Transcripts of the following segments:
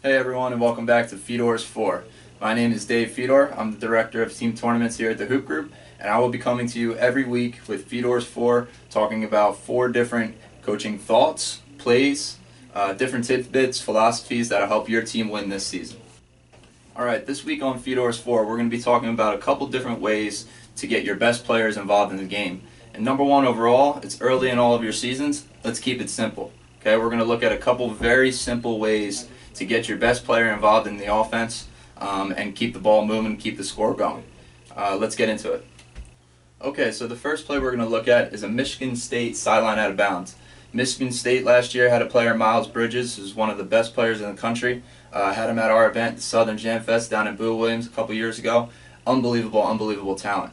Hey everyone, and welcome back to Fedor's 4. My name is Dave Fedor. I'm the Director of Team Tournaments here at the Hoop Group, and I will be coming to you every week with Fedor's 4, talking about 4 different coaching thoughts, plays, different tidbits, philosophies that will help your team win this season. Alright, this week on Fedor's 4, we're going to be talking about a couple different ways to get your best players involved in the game. And number one overall, it's early in all of your seasons, let's keep it simple. Okay, we're going to look at a couple very simple ways to get your best player involved in the offense and keep the ball moving, keep the score going. Let's get into it. Okay, so the first play we're going to look at is a Michigan State sideline out of bounds. Michigan State last year had a player, Miles Bridges, who's one of the best players in the country. Had him at our event, the Southern Jam Fest down in Boo Williams a couple years ago. Unbelievable talent.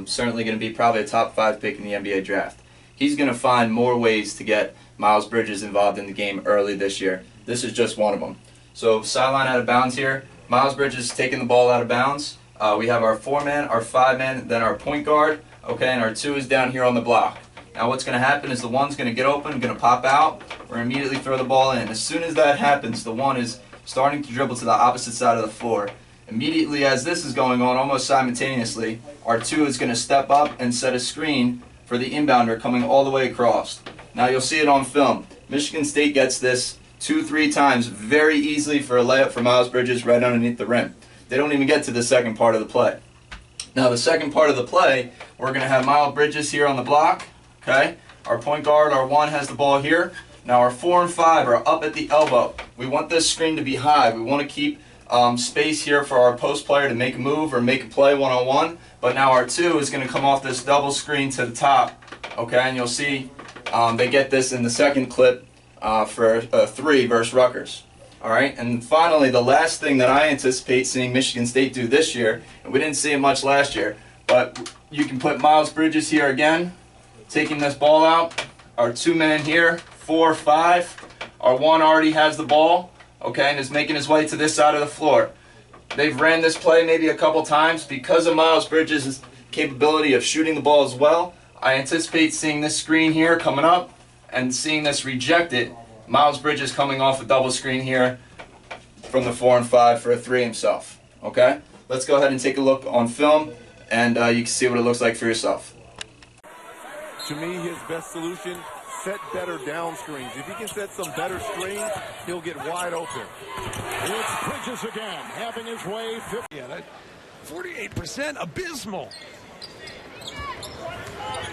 Certainly going to be probably a top 5 pick in the NBA draft. He's going to find more ways to get Miles Bridges involved in the game early this year. This is just one of them. So sideline out of bounds here. Miles Bridges taking the ball out of bounds. We have our 4-man, our 5-man, then our point guard. Okay, and our 2 is down here on the block. Now what's going to happen is the 1's going to get open, going to pop out. We're going to immediately throw the ball in. As soon as that happens, the 1 is starting to dribble to the opposite side of the floor. Immediately as this is going on, almost simultaneously, our 2 is going to step up and set a screen for the inbounder coming all the way across. Now you'll see it on film. Michigan State gets this 2-3 times very easily for a layup for Miles Bridges right underneath the rim. They don't even get to the second part of the play. Now the second part of the play, we're going to have Miles Bridges here on the block. Okay, our point guard, our 1 has the ball here. Now our 4 and 5 are up at the elbow. We want this screen to be high. We want to keep space here for our post player to make a move or make a play one-on-one. But now our 2 is going to come off this double screen to the top. Okay, and you'll see they get this in the second clip for 3 versus Rutgers. Alright, and finally the last thing that I anticipate seeing Michigan State do this year, and we didn't see it much last year, but you can put Miles Bridges here again, taking this ball out, our 2-man here, 4, 5, our 1 already has the ball, okay, and is making his way to this side of the floor. They've ran this play maybe a couple times because of Miles Bridges' capability of shooting the ball as well. I anticipate seeing this screen here coming up and seeing this rejected. Miles Bridges coming off a double screen here from the 4 and 5 for a 3 himself. Okay? Let's go ahead and take a look on film, and you can see what it looks like for yourself. To me, his best solution, set better down screens. If he can set some better screens, he'll get wide open. It's Bridges again, having his way. 48%, abysmal.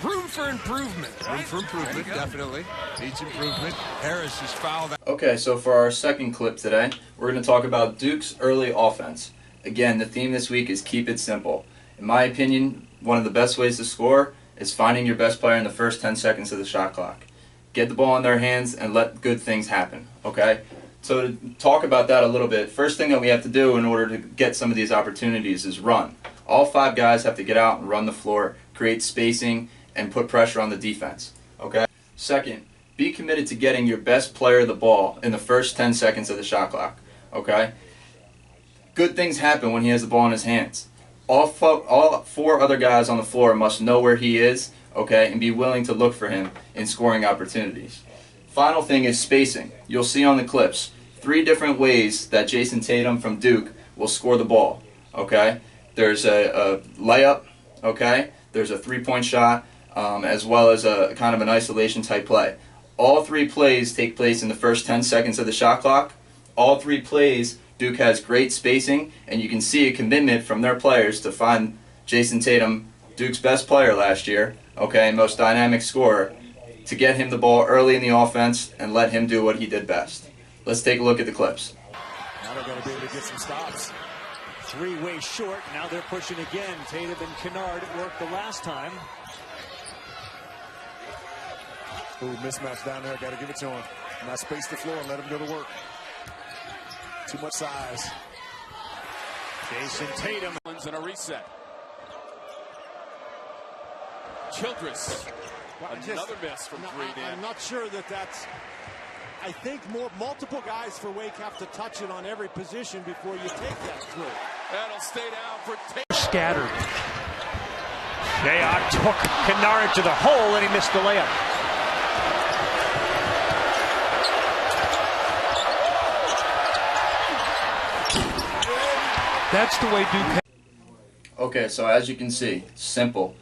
Room for improvement. Room for improvement, definitely. Needs improvement. Harris is fouled out. Okay, so for our second clip today, we're going to talk about Duke's early offense. Again, the theme this week is keep it simple. In my opinion, one of the best ways to score is finding your best player in the first 10 seconds of the shot clock. Get the ball in their hands and let good things happen, okay? So to talk about that a little bit, first thing that we have to do in order to get some of these opportunities is run. All 5 guys have to get out and run the floor, create spacing, and put pressure on the defense, okay? Second, be committed to getting your best player the ball in the first 10 seconds of the shot clock, okay? Good things happen when he has the ball in his hands. All 4 other guys on the floor must know where he is, okay, and be willing to look for him in scoring opportunities. Final thing is spacing. You'll see on the clips 3 different ways that Jason Tatum from Duke will score the ball, okay? There's a layup, okay? There's a 3-point shot, as well as a kind of an isolation type play. All 3 plays take place in the first 10 seconds of the shot clock. All 3 plays, Duke has great spacing, and you can see a commitment from their players to find Jason Tatum, Duke's best player last year, okay, most dynamic scorer, to get him the ball early in the offense and let him do what he did best. Let's take a look at the clips. Now they're going to be able to get some stops. 3-way short. Now they're pushing again. Tatum and Kennard worked the last time. Ooh, mismatch down there. Got to give it to him. Not space the floor and let him go to work. Too much size. Jason Tatum. And a reset. Childress. Another miss from 3, Dan. I'm not sure that that's... I think multiple guys for Wake have to touch it on every position before you take that through. That'll stay down for Tatum. Scattered. They took Kennard to the hole, and he missed the layup. That's the way Duke. Okay, so as you can see, simple.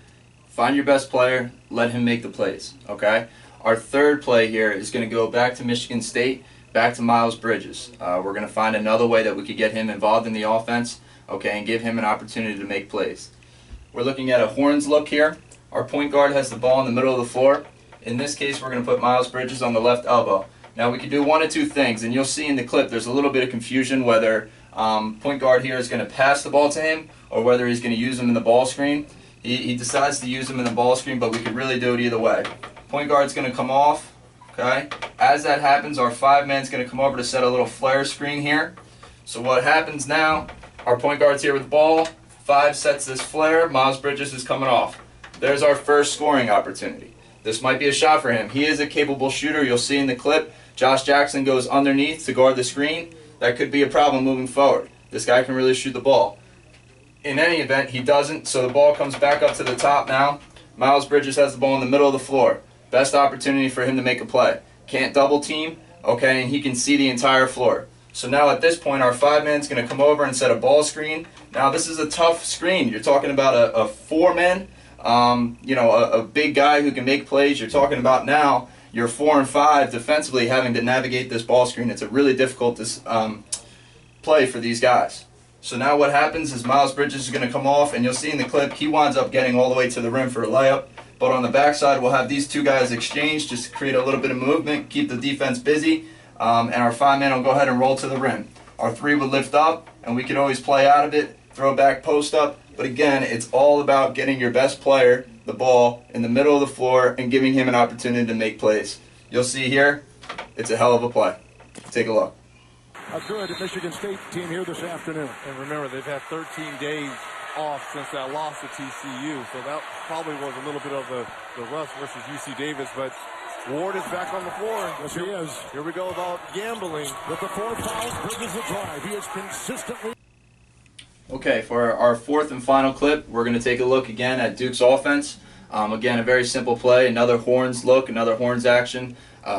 Find your best player, let him make the plays, okay? Our third play here is going to go back to Michigan State, back to Miles Bridges. We're going to find another way that we could get him involved in the offense, okay, and give him an opportunity to make plays. We're looking at a horns look here. Our point guard has the ball in the middle of the floor. In this case, we're going to put Miles Bridges on the left elbow. Now, we could do one of two things, and you'll see in the clip there's a little bit of confusion whether point guard here is going to pass the ball to him or whether he's going to use him in the ball screen. He decides to use him in the ball screen, but we could really do it either way. Point guard's going to come off, okay? As that happens, our 5-man's going to come over to set a little flare screen here. So what happens now, our point guard's here with the ball, 5 sets this flare, Miles Bridges is coming off. There's our first scoring opportunity. This might be a shot for him. He is a capable shooter. You'll see in the clip, Josh Jackson goes underneath to guard the screen. That could be a problem moving forward. This guy can really shoot the ball. In any event, he doesn't, so the ball comes back up to the top now. Miles Bridges has the ball in the middle of the floor. Best opportunity for him to make a play. Can't double team, okay, and he can see the entire floor. So now at this point, our 5-man's going to come over and set a ball screen. Now this is a tough screen. You're talking about a 4-man, a big guy who can make plays. You're talking about now your 4 and 5 defensively having to navigate this ball screen. It's a really difficult play for these guys. So now what happens is Miles Bridges is going to come off, and you'll see in the clip he winds up getting all the way to the rim for a layup. But on the backside, we'll have these two guys exchange just to create a little bit of movement, keep the defense busy, and our 5-man will go ahead and roll to the rim. Our 3 would lift up, and we could always play out of it, throw back, post up. But again, it's all about getting your best player the ball in the middle of the floor and giving him an opportunity to make plays. You'll see here, it's a hell of a play. Take a look. A good Michigan State team here this afternoon. And remember, they've had 13 days off since that loss to TCU, so that probably was a little bit of the rust versus UC Davis, but Ward is back on the floor. Yes, he is. Here we go about gambling. With the 4 fouls, Bridges the drive. He is consistently... Okay, for our 4th and final clip, we're going to take a look again at Duke's offense. Again, a very simple play, another horns look, another horns action,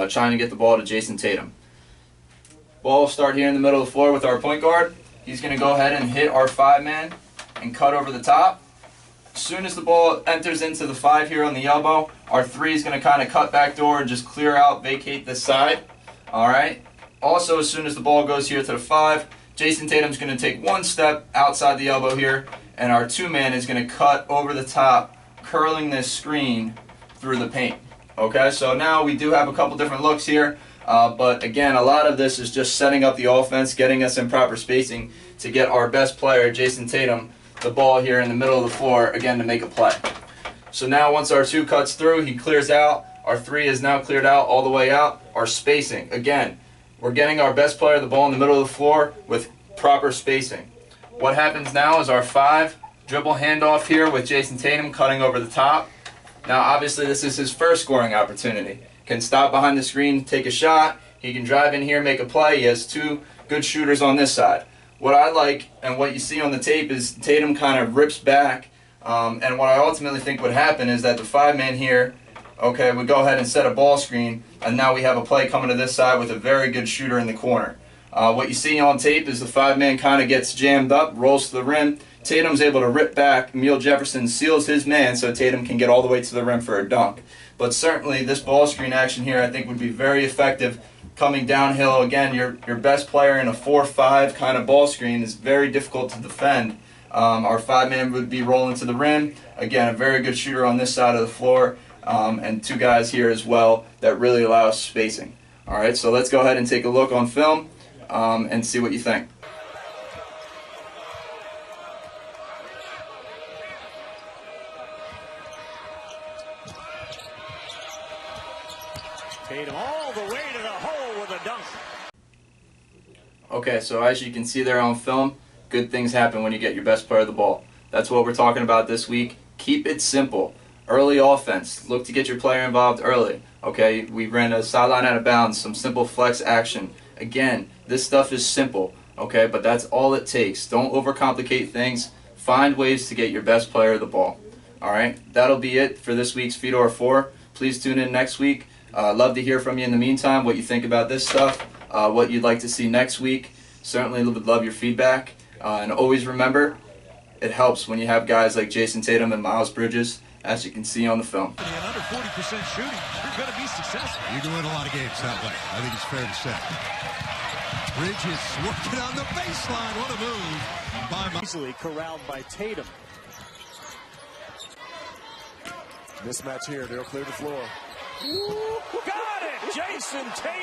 trying to get the ball to Jason Tatum. Ball will start here in the middle of the floor with our point guard. He's going to go ahead and hit our 5-man and cut over the top. As soon as the ball enters into the 5 here on the elbow, our 3 is going to kind of cut back door and just clear out, vacate this side. All right. Also, as soon as the ball goes here to the 5, Jason Tatum's going to take 1 step outside the elbow here, and our 2-man is going to cut over the top, curling this screen through the paint. Okay, so now we do have a couple different looks here, but again, a lot of this is just setting up the offense, getting us in proper spacing to get our best player, Jason Tatum, the ball here in the middle of the floor, again, to make a play. So now once our 2 cuts through, he clears out. Our 3 is now cleared out all the way out. Our spacing, again, we're getting our best player the ball in the middle of the floor with proper spacing. What happens now is our 5 dribble handoff here with Jason Tatum cutting over the top. Now obviously this is his first scoring opportunity. Can stop behind the screen, take a shot. He can drive in here, make a play. He has 2 good shooters on this side. What I like and what you see on the tape is Tatum kind of rips back, and what I ultimately think would happen is that the 5-man here, okay, would go ahead and set a ball screen, and now we have a play coming to this side with a very good shooter in the corner. What you see on tape is the 5-man kind of gets jammed up, rolls to the rim. Tatum's able to rip back. Emil Jefferson seals his man so Tatum can get all the way to the rim for a dunk. But certainly this ball screen action here I think would be very effective coming downhill. Again, your best player in a 4-5 kind of ball screen is very difficult to defend. Our 5-man would be rolling to the rim. Again, a very good shooter on this side of the floor, and 2 guys here as well that really allow spacing. All right, so let's go ahead and take a look on film and see what you think. Tatum all the way to the hole with a dunk. Okay, so as you can see there on film, good things happen when you get your best player the ball. That's what we're talking about this week. Keep it simple. Early offense. Look to get your player involved early. Okay, we ran a sideline out of bounds, some simple flex action. Again, this stuff is simple, okay, but that's all it takes. Don't overcomplicate things. Find ways to get your best player the ball. All right, that'll be it for this week's Fedor 4. Please tune in next week. Love to hear from you in the meantime, what you think about this stuff, what you'd like to see next week. Certainly would love your feedback. And always remember, it helps when you have guys like Jason Tatum and Miles Bridges, as you can see on the film. And under 40% shooting, you're going to be successful. You can win a lot of games that way. I think it's fair to say. Bridges working on the baseline. What a move by Miles. Easily corralled by Tatum. Mismatch here. They'll clear the floor. Got it! Jason Tatum.